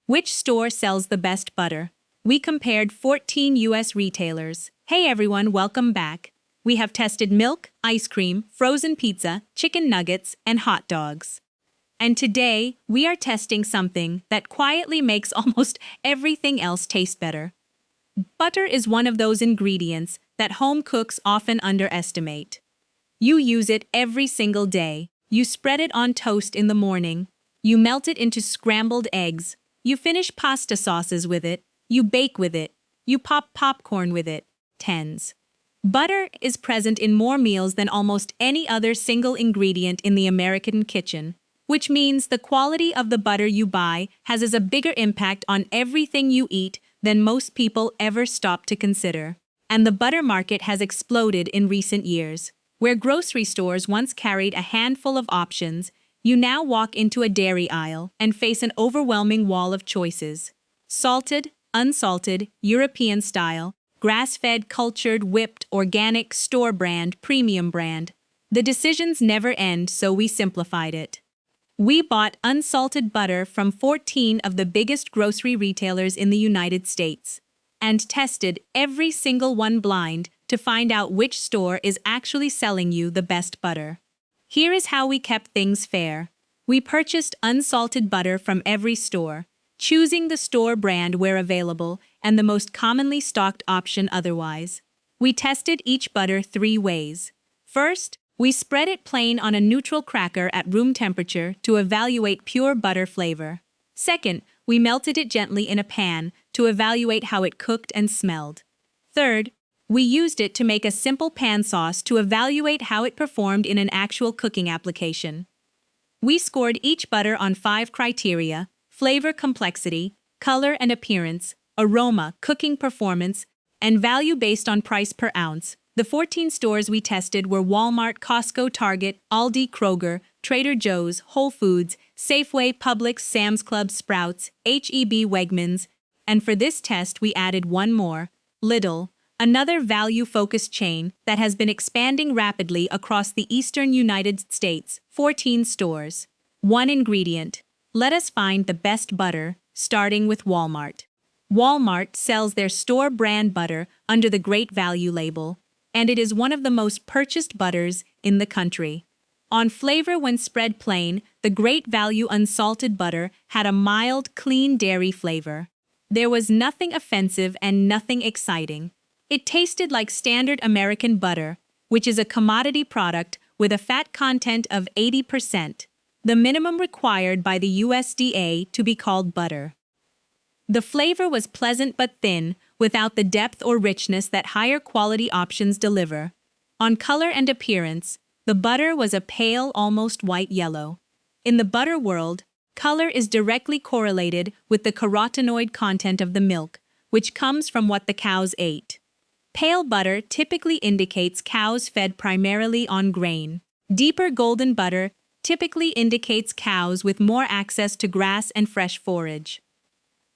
Which store sells the best butter? We compared 14 US retailers. Hey everyone, welcome back. We have tested milk, ice cream, frozen pizza, chicken nuggets, and hot dogs. And today, we are testing something that quietly makes almost everything else taste better. Butter is one of those ingredients that home cooks often underestimate. You use it every single day. You spread it on toast in the morning. You melt it into scrambled eggs. You finish pasta sauces with it. You bake with it. You pop popcorn with it. Tens. Butter is present in more meals than almost any other single ingredient in the American kitchen, which means the quality of the butter you buy has a bigger impact on everything you eat than most people ever stop to consider. And the butter market has exploded in recent years. Where grocery stores once carried a handful of options, you now walk into a dairy aisle and face an overwhelming wall of choices. Salted, unsalted, European style, grass-fed, cultured, whipped, organic, store brand, premium brand. The decisions never end, so we simplified it. We bought unsalted butter from 14 of the biggest grocery retailers in the United States and tested every single one blind to find out which store is actually selling you the best butter. Here is how we kept things fair. We purchased unsalted butter from every store, choosing the store brand where available and the most commonly stocked option otherwise. We tested each butter 3 ways. First, we spread it plain on a neutral cracker at room temperature to evaluate pure butter flavor. Second, we melted it gently in a pan to evaluate how it cooked and smelled. Third, we used it to make a simple pan sauce to evaluate how it performed in an actual cooking application. We scored each butter on 5 criteria: flavor complexity, color and appearance, aroma, cooking performance, and value based on price per ounce. The 14 stores we tested were Walmart, Costco, Target, Aldi, Kroger, Trader Joe's, Whole Foods, Safeway, Publix, Sam's Club, Sprouts, H-E-B, Wegmans, and for this test we added one more, Lidl, another value-focused chain that has been expanding rapidly across the eastern United States. 14 stores. 1 ingredient. Let us find the best butter, starting with Walmart. Walmart sells their store brand butter under the Great Value label, and it is one of the most purchased butters in the country. On flavor when spread plain, the Great Value unsalted butter had a mild, clean dairy flavor. There was nothing offensive and nothing exciting. It tasted like standard American butter, which is a commodity product with a fat content of 80%, the minimum required by the USDA to be called butter. The flavor was pleasant but thin, without the depth or richness that higher quality options deliver. On color and appearance, the butter was a pale, almost white yellow. In the butter world, color is directly correlated with the carotenoid content of the milk, which comes from what the cows ate. Pale butter typically indicates cows fed primarily on grain. Deeper golden butter typically indicates cows with more access to grass and fresh forage.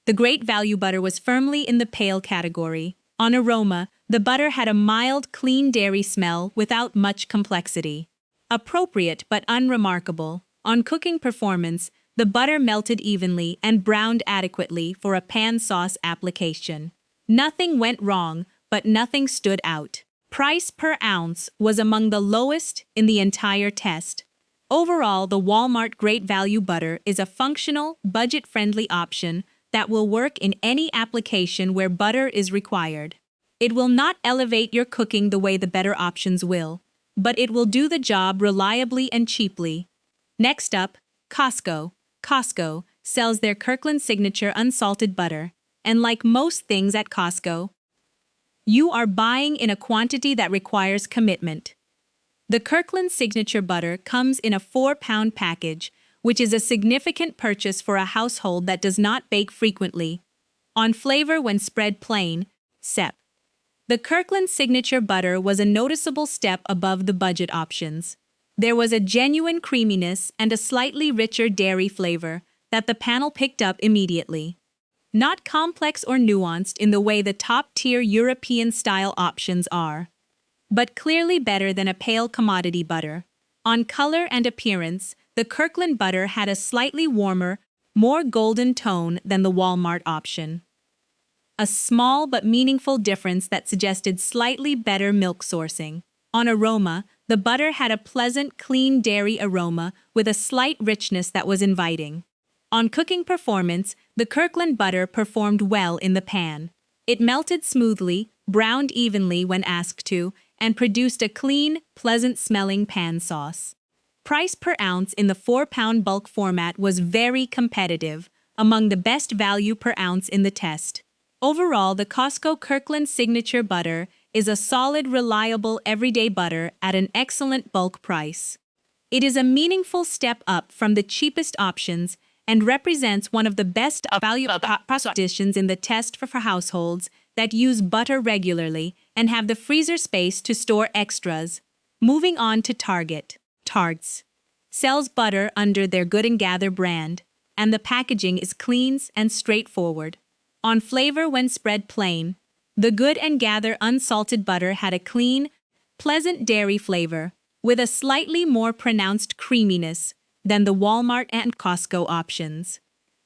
The Great Value butter was firmly in the pale category. On aroma, the butter had a mild, clean dairy smell without much complexity. Appropriate but unremarkable. On cooking performance, the butter melted evenly and browned adequately for a pan sauce application. Nothing went wrong, but nothing stood out. Price per ounce was among the lowest in the entire test. Overall, the Walmart Great Value butter is a functional, budget-friendly option that will work in any application where butter is required. It will not elevate your cooking the way the better options will, but it will do the job reliably and cheaply. Next up, Costco. Costco sells their Kirkland Signature unsalted butter, and like most things at Costco, you are buying in a quantity that requires commitment. The Kirkland Signature butter comes in a 4-pound package, which is a significant purchase for a household that does not bake frequently. On flavor when spread plain, SEP. The Kirkland Signature butter was a noticeable step above the budget options. There was a genuine creaminess and a slightly richer dairy flavor that the panel picked up immediately. Not complex or nuanced in the way the top-tier European-style options are, but clearly better than a pale commodity butter. On color and appearance, the Kirkland butter had a slightly warmer, more golden tone than the Walmart option. A small but meaningful difference that suggested slightly better milk sourcing. On aroma, the butter had a pleasant, clean dairy aroma with a slight richness that was inviting. On cooking performance, the Kirkland butter performed well in the pan. It melted smoothly, browned evenly when asked to, and produced a clean, pleasant-smelling pan sauce. Price per ounce in the 4-pound bulk format was very competitive, among the best value per ounce in the test. Overall, the Costco Kirkland Signature Butter is a solid, reliable, everyday butter at an excellent bulk price. It is a meaningful step up from the cheapest options and represents one of the best value propositions in the test for households that use butter regularly and have the freezer space to store extras. Moving on to Target. Targets sells butter under their Good and Gather brand, and the packaging is clean and straightforward. On flavor when spread plain, the Good and Gather unsalted butter had a clean, pleasant dairy flavor, with a slightly more pronounced creaminess than the Walmart and Costco options.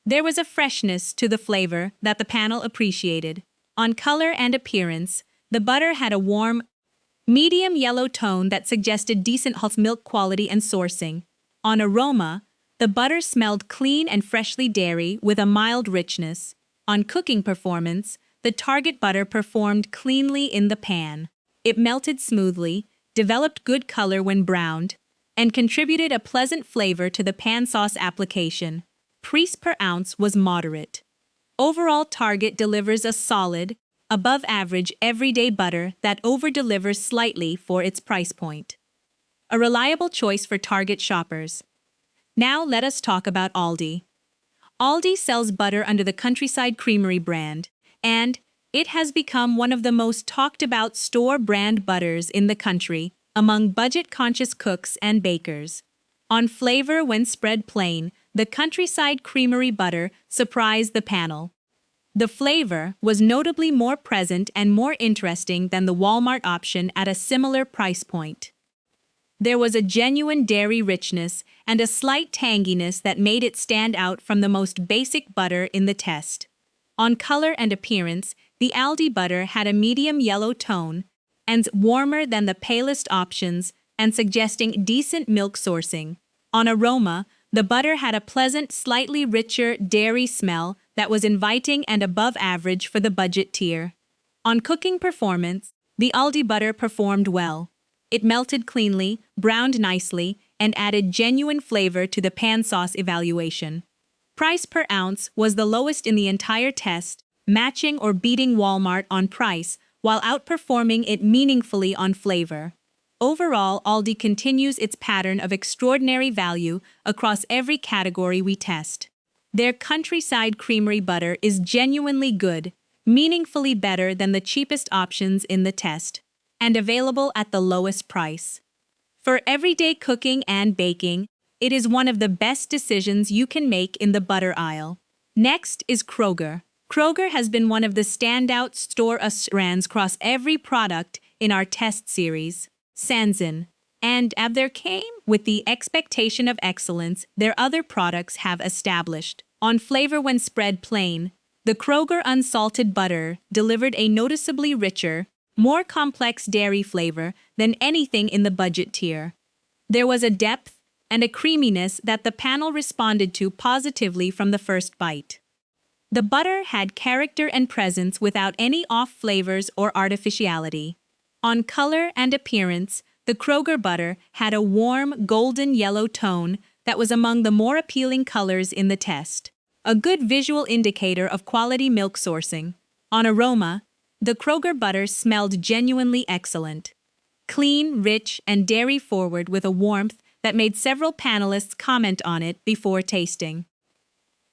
There was a freshness to the flavor that the panel appreciated. On color and appearance, the butter had a warm, medium yellow tone that suggested decent milk quality and sourcing. On aroma, the butter smelled clean and freshly dairy with a mild richness. On cooking performance, the Target butter performed cleanly in the pan. It melted smoothly, developed good color when browned, and contributed a pleasant flavor to the pan sauce application. Price per ounce was moderate. Overall, Target delivers a solid, above-average everyday butter that over-delivers slightly for its price point. A reliable choice for Target shoppers. Now let us talk about Aldi. Aldi sells butter under the Countryside Creamery brand, and it has become one of the most talked-about store-brand butters in the country among budget-conscious cooks and bakers. On flavor when spread plain, the Countryside Creamery butter surprised the panel. The flavor was notably more present and more interesting than the Walmart option at a similar price point. There was a genuine dairy richness and a slight tanginess that made it stand out from the most basic butter in the test. On color and appearance, the Aldi butter had a medium yellow tone and warmer than the palest options and suggesting decent milk sourcing. On aroma, the butter had a pleasant, slightly richer dairy smell that was inviting and above average for the budget tier. On cooking performance, the Aldi butter performed well. It melted cleanly, browned nicely, and added genuine flavor to the pan sauce evaluation. Price per ounce was the lowest in the entire test, matching or beating Walmart on price while outperforming it meaningfully on flavor. Overall, Aldi continues its pattern of extraordinary value across every category we test. Their Countryside Creamery butter is genuinely good, meaningfully better than the cheapest options in the test, and available at the lowest price. For everyday cooking and baking, it is one of the best decisions you can make in the butter aisle. Next is Kroger. Kroger has been one of the standout store brands across every product in our test series, Sanzin, and there came with the expectation of excellence their other products have established. On flavor when spread plain, the Kroger unsalted butter delivered a noticeably richer, more complex dairy flavor than anything in the budget tier. There was a depth and a creaminess that the panel responded to positively from the first bite. The butter had character and presence without any off flavors or artificiality. On color and appearance, the Kroger butter had a warm, golden yellow tone that was among the more appealing colors in the test, a good visual indicator of quality milk sourcing. On aroma, the Kroger butter smelled genuinely excellent. Clean, rich, and dairy-forward with a warmth that made several panelists comment on it before tasting.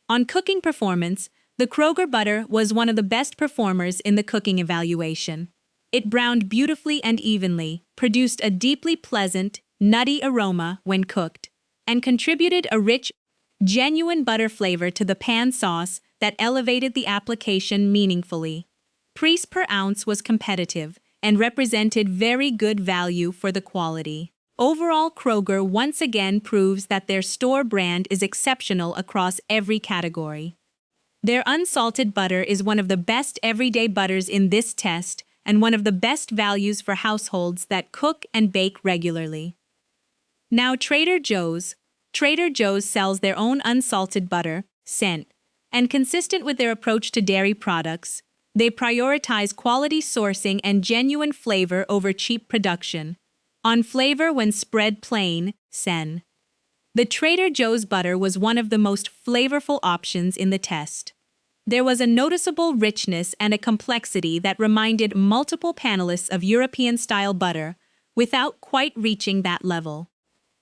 On cooking performance, the Kroger butter was one of the best performers in the cooking evaluation. It browned beautifully and evenly, produced a deeply pleasant, nutty aroma when cooked, and contributed a rich, genuine butter flavor to the pan sauce that elevated the application meaningfully. Price per ounce was competitive and represented very good value for the quality. Overall, Kroger once again proves that their store brand is exceptional across every category. Their unsalted butter is one of the best everyday butters in this test and one of the best values for households that cook and bake regularly. Now, Trader Joe's. Trader Joe's sells their own unsalted butter, scent, and consistent with their approach to dairy products, they prioritize quality sourcing and genuine flavor over cheap production. On flavor when spread plain, sen. The Trader Joe's butter was one of the most flavorful options in the test. There was a noticeable richness and a complexity that reminded multiple panelists of European-style butter, without quite reaching that level.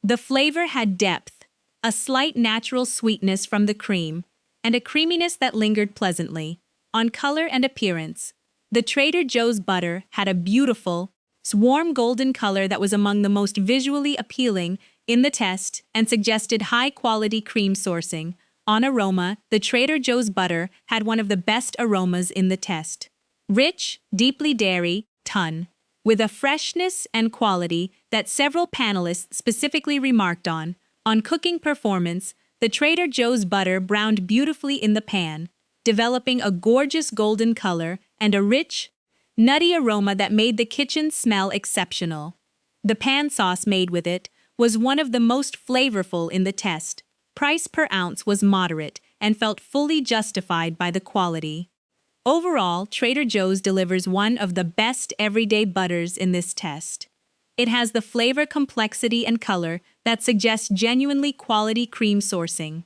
The flavor had depth, a slight natural sweetness from the cream, and a creaminess that lingered pleasantly. On color and appearance, the Trader Joe's butter had a beautiful, warm golden color that was among the most visually appealing in the test and suggested high-quality cream sourcing. On aroma, the Trader Joe's butter had one of the best aromas in the test. Rich, deeply dairy, with a freshness and quality that several panelists specifically remarked on. On cooking performance, the Trader Joe's butter browned beautifully in the pan, developing a gorgeous golden color and a rich, nutty aroma that made the kitchen smell exceptional. The pan sauce made with it was one of the most flavorful in the test. Price per ounce was moderate and felt fully justified by the quality. Overall, Trader Joe's delivers one of the best everyday butters in this test. It has the flavor complexity and color that suggests genuinely quality cream sourcing.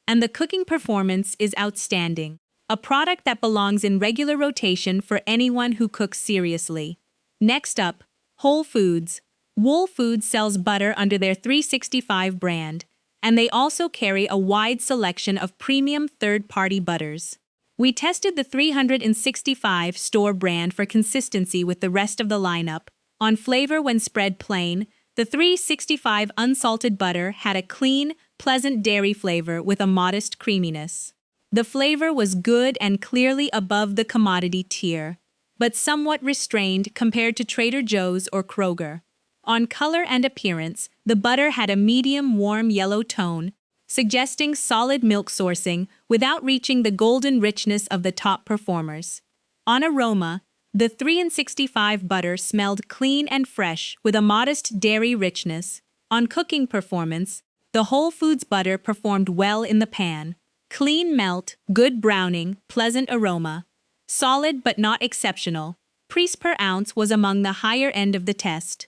And the cooking performance is outstanding, a product that belongs in regular rotation for anyone who cooks seriously. Next up, Whole Foods. Whole Foods sells butter under their 365 brand, and they also carry a wide selection of premium third-party butters. We tested the 365 store brand for consistency with the rest of the lineup. On flavor when spread plain, the 365 unsalted butter had a clean, pleasant dairy flavor with a modest creaminess. The flavor was good and clearly above the commodity tier, but somewhat restrained compared to Trader Joe's or Kroger. On color and appearance, the butter had a medium warm yellow tone, suggesting solid milk sourcing without reaching the golden richness of the top performers. On aroma, the 365 butter smelled clean and fresh with a modest dairy richness. On cooking performance, the Whole Foods butter performed well in the pan. Clean melt, good browning, pleasant aroma. Solid but not exceptional. Price per ounce was among the higher end of the test.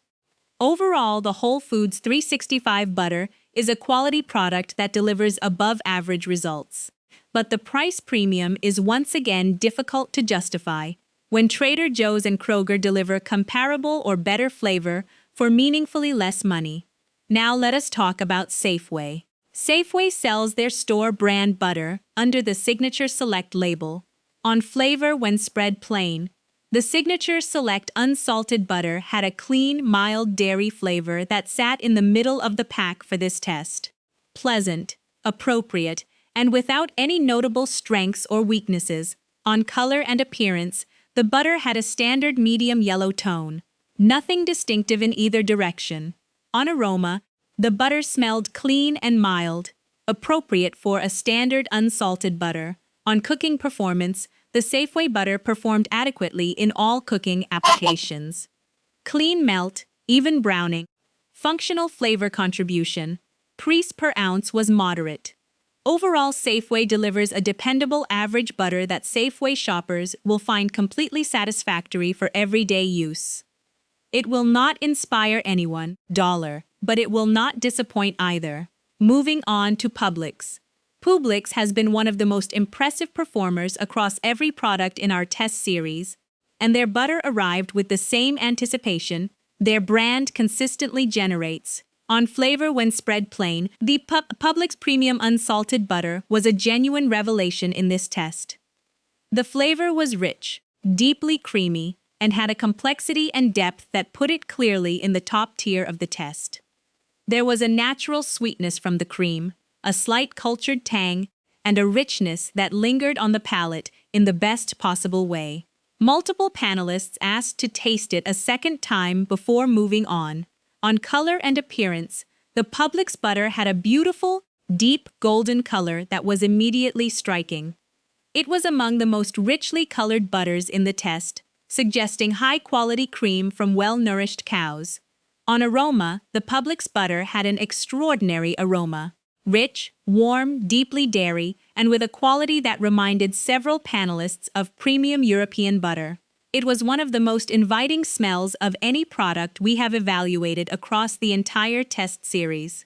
Overall, the Whole Foods 365 butter is a quality product that delivers above-average results. But the price premium is once again difficult to justify when Trader Joe's and Kroger deliver comparable or better flavor for meaningfully less money. Now let us talk about Safeway. Safeway sells their store brand butter under the Signature Select label. On flavor when spread plain, the Signature Select unsalted butter had a clean, mild dairy flavor that sat in the middle of the pack for this test. Pleasant, appropriate, and without any notable strengths or weaknesses. On color and appearance, the butter had a standard medium yellow tone. Nothing distinctive in either direction. On aroma, the butter smelled clean and mild, appropriate for a standard unsalted butter. On cooking performance, the Safeway butter performed adequately in all cooking applications. Clean melt, even browning, functional flavor contribution, price per ounce was moderate. Overall, Safeway delivers a dependable average butter that Safeway shoppers will find completely satisfactory for everyday use. It will not inspire anyone, but it will not disappoint either. Moving on to Publix. Publix has been one of the most impressive performers across every product in our test series, and their butter arrived with the same anticipation their brand consistently generates. On flavor when spread plain, the Publix Premium Unsalted Butter was a genuine revelation in this test. The flavor was rich, deeply creamy, and had a complexity and depth that put it clearly in the top tier of the test. There was a natural sweetness from the cream, a slight cultured tang, and a richness that lingered on the palate in the best possible way. Multiple panelists asked to taste it a second time before moving on, On color and appearance, the Publix butter had a beautiful, deep golden color that was immediately striking. It was among the most richly colored butters in the test, suggesting high-quality cream from well-nourished cows. On aroma, the Publix butter had an extraordinary aroma. Rich, warm, deeply dairy, and with a quality that reminded several panelists of premium European butter. It was one of the most inviting smells of any product we have evaluated across the entire test series.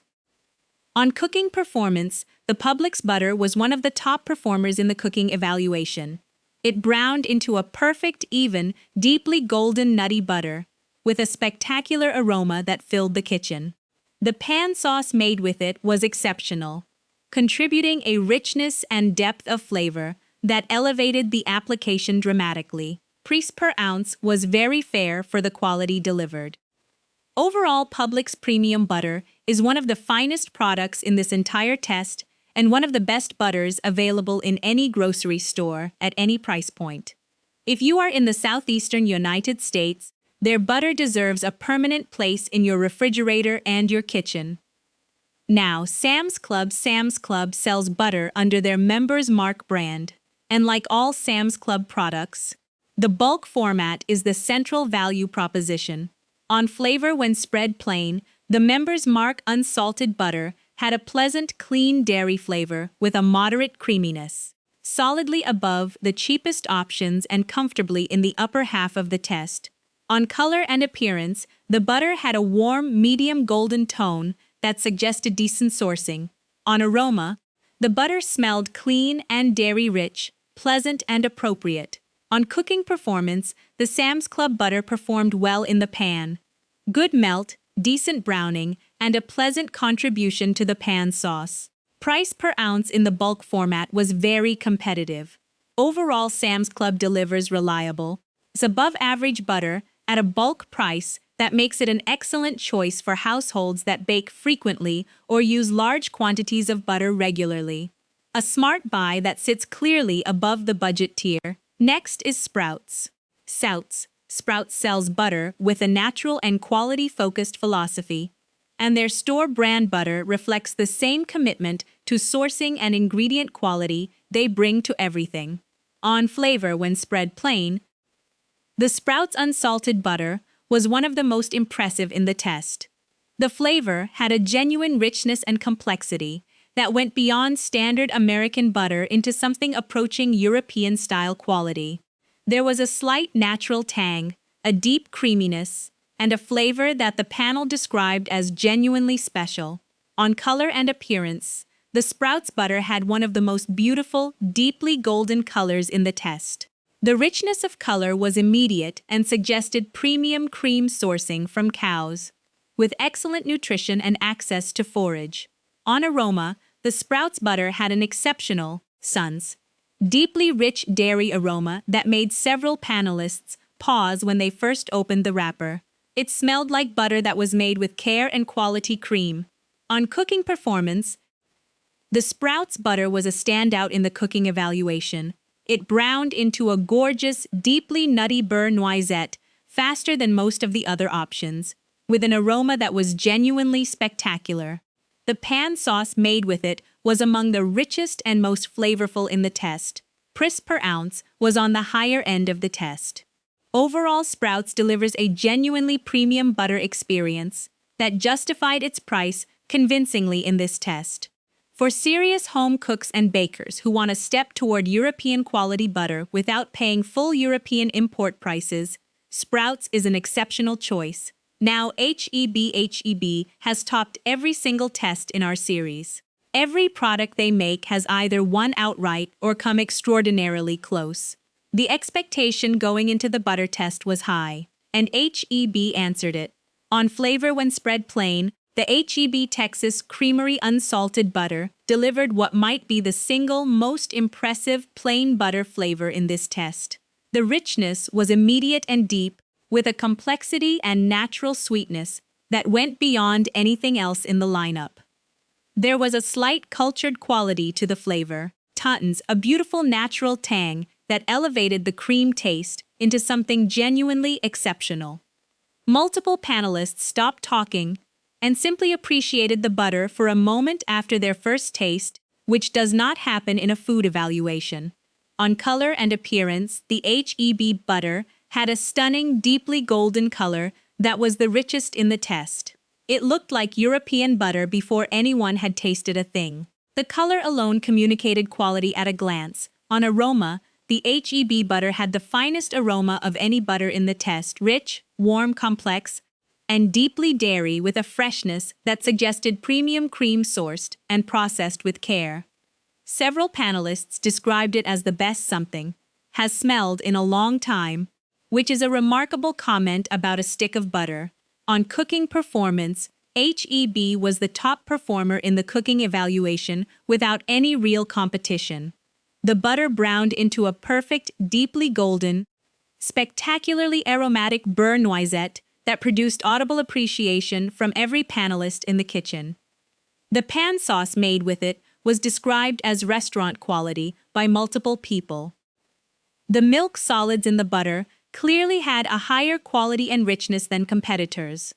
On cooking performance, the Publix butter was one of the top performers in the cooking evaluation. It browned into a perfect, even, deeply golden nutty butter, with a spectacular aroma that filled the kitchen. The pan sauce made with it was exceptional, contributing a richness and depth of flavor that elevated the application dramatically. Price per ounce was very fair for the quality delivered. Overall, Publix premium butter is one of the finest products in this entire test and one of the best butters available in any grocery store at any price point. If you are in the southeastern United States, their butter deserves a permanent place in your refrigerator and your kitchen. Now, Sam's Club sells butter under their Members Mark brand, and like all Sam's Club products, the bulk format is the central value proposition. On flavor when spread plain, the Members Mark unsalted butter had a pleasant, clean dairy flavor with a moderate creaminess, solidly above the cheapest options and comfortably in the upper half of the test. On color and appearance, the butter had a warm, medium golden tone that suggested decent sourcing. On aroma, the butter smelled clean and dairy-rich, pleasant and appropriate. On cooking performance, the Sam's Club butter performed well in the pan. Good melt, decent browning, and a pleasant contribution to the pan sauce. Price per ounce in the bulk format was very competitive. Overall, Sam's Club delivers reliable, above-average butter at a bulk price that makes it an excellent choice for households that bake frequently or use large quantities of butter regularly. A smart buy that sits clearly above the budget tier. Next is Sprouts. Sprouts sells butter with a natural and quality-focused philosophy, and their store brand butter reflects the same commitment to sourcing and ingredient quality they bring to everything. On flavor when spread plain, the Sprouts unsalted butter was one of the most impressive in the test. The flavor had a genuine richness and complexity that went beyond standard American butter into something approaching European-style quality. There was a slight natural tang, a deep creaminess, and a flavor that the panel described as genuinely special. On color and appearance, the Sprouts butter had one of the most beautiful, deeply golden colors in the test. The richness of color was immediate and suggested premium cream sourcing from cows, with excellent nutrition and access to forage. On aroma, the Sprouts butter had an exceptional, deeply rich dairy aroma that made several panelists pause when they first opened the wrapper. It smelled like butter that was made with care and quality cream. On cooking performance, the Sprouts butter was a standout in the cooking evaluation. It browned into a gorgeous, deeply nutty beurre noisette faster than most of the other options, with an aroma that was genuinely spectacular. The pan sauce made with it was among the richest and most flavorful in the test. Price per ounce was on the higher end of the test. Overall, Sprouts delivers a genuinely premium butter experience that justified its price convincingly in this test. For serious home cooks and bakers who want to step toward European quality butter without paying full European import prices, Sprouts is an exceptional choice. Now, HEB has topped every single test in our series. Every product they make has either won outright or come extraordinarily close. The expectation going into the butter test was high, and HEB answered it. On flavor when spread plain, the HEB Texas Creamery Unsalted Butter delivered what might be the single most impressive plain butter flavor in this test. The richness was immediate and deep, with a complexity and natural sweetness that went beyond anything else in the lineup. There was a slight cultured quality to the flavor, a beautiful natural tang that elevated the cream taste into something genuinely exceptional. Multiple panelists stopped talking and simply appreciated the butter for a moment after their first taste, which does not happen in a food evaluation. On color and appearance, the HEB butter had a stunning, deeply golden color that was the richest in the test. It looked like European butter before anyone had tasted a thing. The color alone communicated quality at a glance. On aroma, the HEB butter had the finest aroma of any butter in the test, rich, warm, complex, and deeply dairy with a freshness that suggested premium cream sourced and processed with care. Several panelists described it as the best something has smelled in a long time, which is a remarkable comment about a stick of butter. On cooking performance, HEB was the top performer in the cooking evaluation without any real competition. The butter browned into a perfect, deeply golden, spectacularly aromatic beurre noisette that produced audible appreciation from every panelist in the kitchen. The pan sauce made with it was described as restaurant quality by multiple people. The milk solids in the butter clearly had a higher quality and richness than competitors,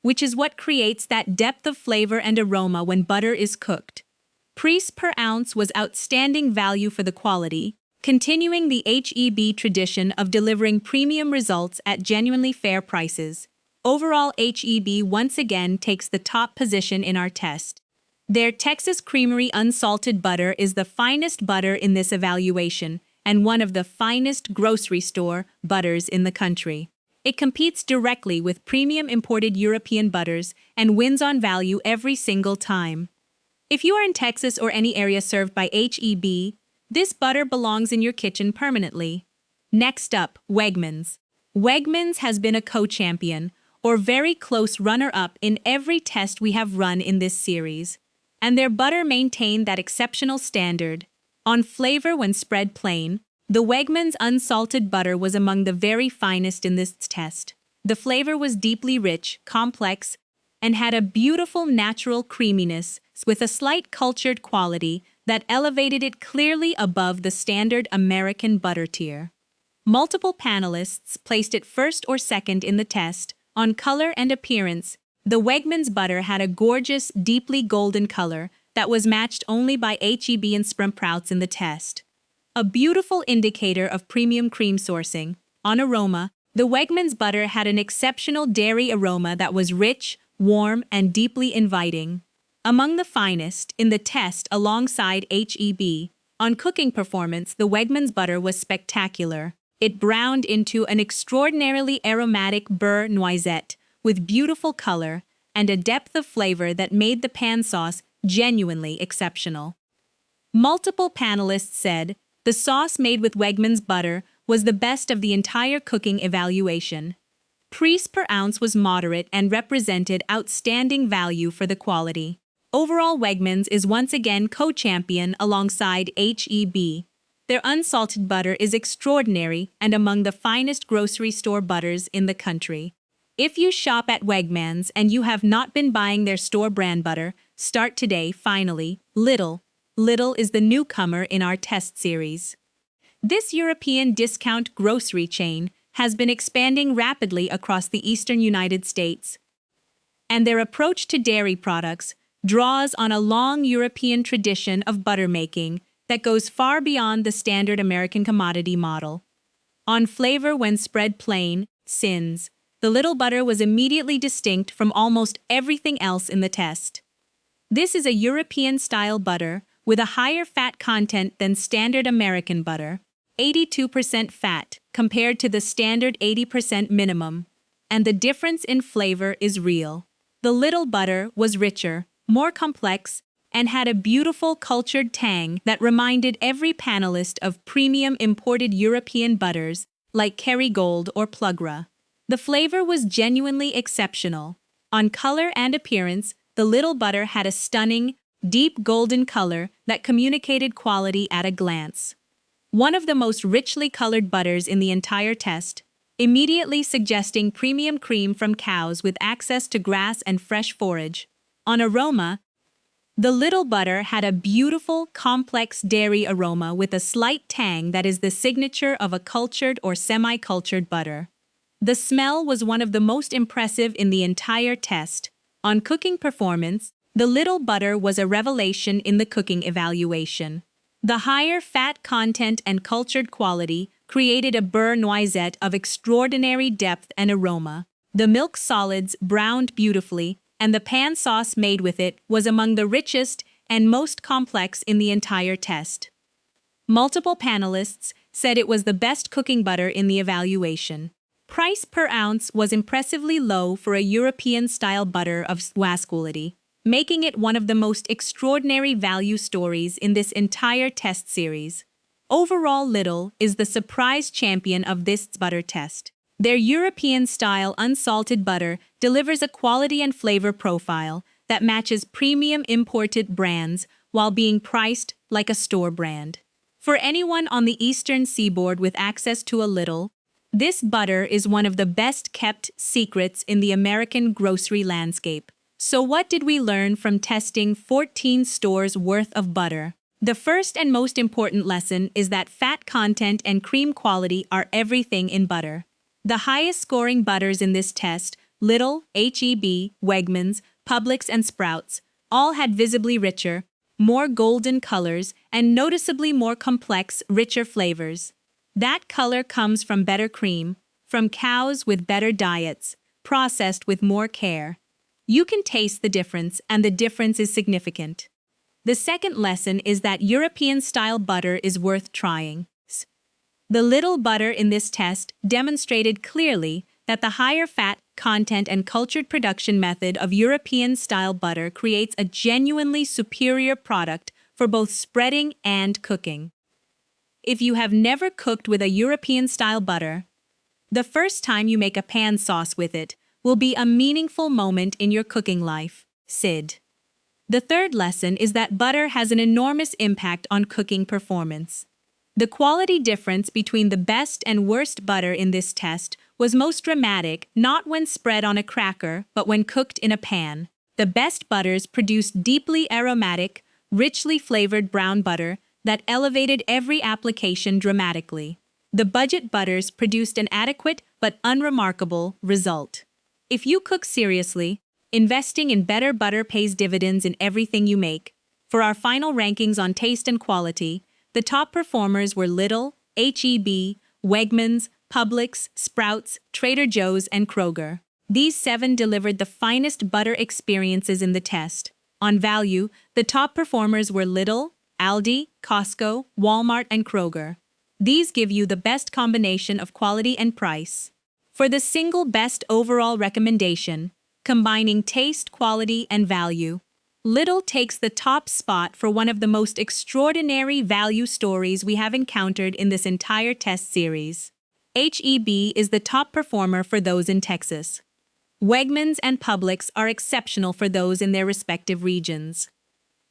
which is what creates that depth of flavor and aroma when butter is cooked. Price per ounce was outstanding value for the quality, continuing the HEB tradition of delivering premium results at genuinely fair prices. Overall, HEB once again takes the top position in our test. Their Texas Creamery unsalted butter is the finest butter in this evaluation and one of the finest grocery store butters in the country. It competes directly with premium imported European butters and wins on value every single time. If you are in Texas or any area served by HEB, this butter belongs in your kitchen permanently. Next up, Wegmans. Wegmans has been a co-champion, or very close runner-up in every test we have run in this series, and their butter maintained that exceptional standard. On flavor when spread plain, the Wegmans unsalted butter was among the very finest in this test. The flavor was deeply rich, complex, and had a beautiful natural creaminess with a slight cultured quality that elevated it clearly above the standard American butter tier. Multiple panelists placed it first or second in the test. On color and appearance, the Wegmans butter had a gorgeous, deeply golden color that was matched only by HEB and Sprouts in the test. A beautiful indicator of premium cream sourcing. On aroma, the Wegmans butter had an exceptional dairy aroma that was rich, warm, and deeply inviting. Among the finest in the test alongside HEB. On cooking performance, the Wegmans butter was spectacular. It browned into an extraordinarily aromatic beurre noisette with beautiful color and a depth of flavor that made the pan sauce genuinely exceptional. Multiple panelists said the sauce made with Wegmans butter was the best of the entire cooking evaluation. Price per ounce was moderate and represented outstanding value for the quality. Overall, Wegmans is once again co-champion alongside HEB. Their unsalted butter is extraordinary and among the finest grocery store butters in the country. If you shop at Wegmans and you have not been buying their store brand butter, start today. Finally, Lidl. Lidl is the newcomer in our test series. This European discount grocery chain has been expanding rapidly across the eastern United States, and their approach to dairy products draws on a long European tradition of butter making that goes far beyond the standard American commodity model. On flavor when spread plain, sins, the Lidl butter was immediately distinct from almost everything else in the test. This is a European-style butter with a higher fat content than standard American butter, 82% fat compared to the standard 80% minimum, and the difference in flavor is real. The Lidl butter was richer, more complex, and had a beautiful cultured tang that reminded every panelist of premium imported European butters like Kerrygold or Plugra. The flavor was genuinely exceptional. On color and appearance, the Lidl butter had a stunning, deep golden color that communicated quality at a glance. One of the most richly colored butters in the entire test, immediately suggesting premium cream from cows with access to grass and fresh forage. On aroma, the Lidl butter had a beautiful, complex dairy aroma with a slight tang that is the signature of a cultured or semi-cultured butter. The smell was one of the most impressive in the entire test. On cooking performance, the Lidl butter was a revelation in the cooking evaluation. The higher fat content and cultured quality created a beurre noisette of extraordinary depth and aroma. The milk solids browned beautifully, and the pan sauce made with it was among the richest and most complex in the entire test. Multiple panelists said it was the best cooking butter in the evaluation. Price per ounce was impressively low for a European-style butter of swas quality, making it one of the most extraordinary value stories in this entire test series. Overall, Lidl is the surprise champion of this butter test. Their European-style unsalted butter delivers a quality and flavor profile that matches premium imported brands while being priced like a store brand. For anyone on the eastern seaboard with access to a Lidl, this butter is one of the best-kept secrets in the American grocery landscape. So what did we learn from testing 14 stores worth of butter? The first and most important lesson is that fat content and cream quality are everything in butter. The highest-scoring butters in this test, Lidl, H-E-B, Wegmans, Publix, and Sprouts, all had visibly richer, more golden colors, and noticeably more complex, richer flavors. That color comes from better cream, from cows with better diets, processed with more care. You can taste the difference, and the difference is significant. The second lesson is that European-style butter is worth trying. The Lidl butter in this test demonstrated clearly that the higher fat content and cultured production method of European-style butter creates a genuinely superior product for both spreading and cooking. If you have never cooked with a European-style butter, the first time you make a pan sauce with it will be a meaningful moment in your cooking life. Sid. The third lesson is that butter has an enormous impact on cooking performance. The quality difference between the best and worst butter in this test was most dramatic not when spread on a cracker but when cooked in a pan. The best butters produced deeply aromatic, richly flavored brown butter that elevated every application dramatically. The budget butters produced an adequate but unremarkable result. If you cook seriously, investing in better butter pays dividends in everything you make. For our final rankings on taste and quality, the top performers were Lidl, H-E-B, Wegmans, Publix, Sprouts, Trader Joe's, and Kroger. These 7 delivered the finest butter experiences in the test. On value, the top performers were Lidl, Aldi, Costco, Walmart, and Kroger. These give you the best combination of quality and price. For the single best overall recommendation, combining taste, quality, and value, Lidl takes the top spot for one of the most extraordinary value stories we have encountered in this entire test series. H-E-B is the top performer for those in Texas. Wegmans and Publix are exceptional for those in their respective regions.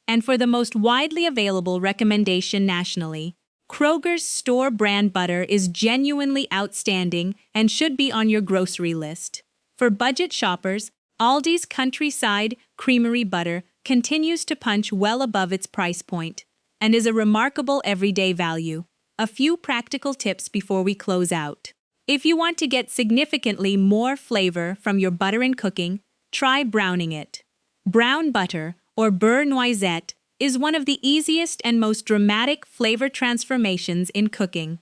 And for the most widely available recommendation nationally, Kroger's store brand butter is genuinely outstanding and should be on your grocery list. For budget shoppers, Aldi's Countryside Creamery butter continues to punch well above its price point and is a remarkable everyday value. A few practical tips before we close out. If you want to get significantly more flavor from your butter in cooking, try browning it. Brown butter, or beurre noisette, is one of the easiest and most dramatic flavor transformations in cooking.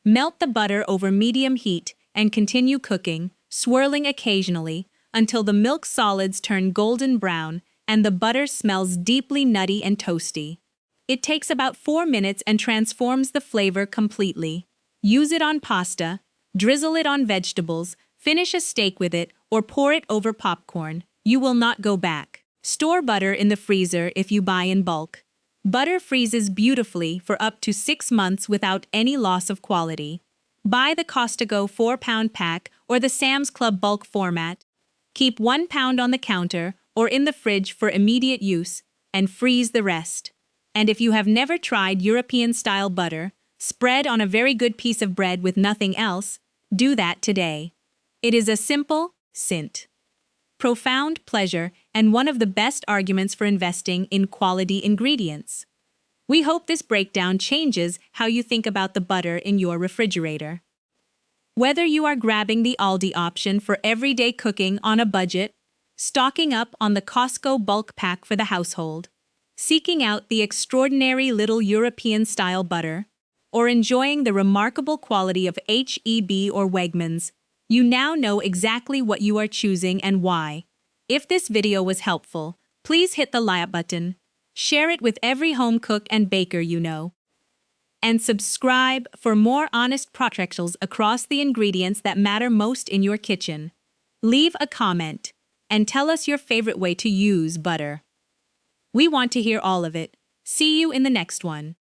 Melt the butter over medium heat and continue cooking, swirling occasionally, until the milk solids turn golden brown and the butter smells deeply nutty and toasty. It takes about 4 minutes and transforms the flavor completely. Use it on pasta, drizzle it on vegetables, finish a steak with it, or pour it over popcorn. You will not go back. Store butter in the freezer if you buy in bulk. Butter freezes beautifully for up to 6 months without any loss of quality. Buy the Costco 4-pound pack or the Sam's Club bulk format. Keep 1 pound on the counter or in the fridge for immediate use, and freeze the rest. And if you have never tried European-style butter, spread on a very good piece of bread with nothing else, do that today. It is a simple, profound pleasure and one of the best arguments for investing in quality ingredients. We hope this breakdown changes how you think about the butter in your refrigerator. Whether you are grabbing the Aldi option for everyday cooking on a budget, stocking up on the Costco bulk pack for the household, seeking out the extraordinary little European-style butter, or enjoying the remarkable quality of H-E-B or Wegmans, you now know exactly what you are choosing and why. If this video was helpful, please hit the like button, share it with every home cook and baker you know, and subscribe for more honest projections across the ingredients that matter most in your kitchen. Leave a comment and tell us your favorite way to use butter. We want to hear all of it. See you in the next one.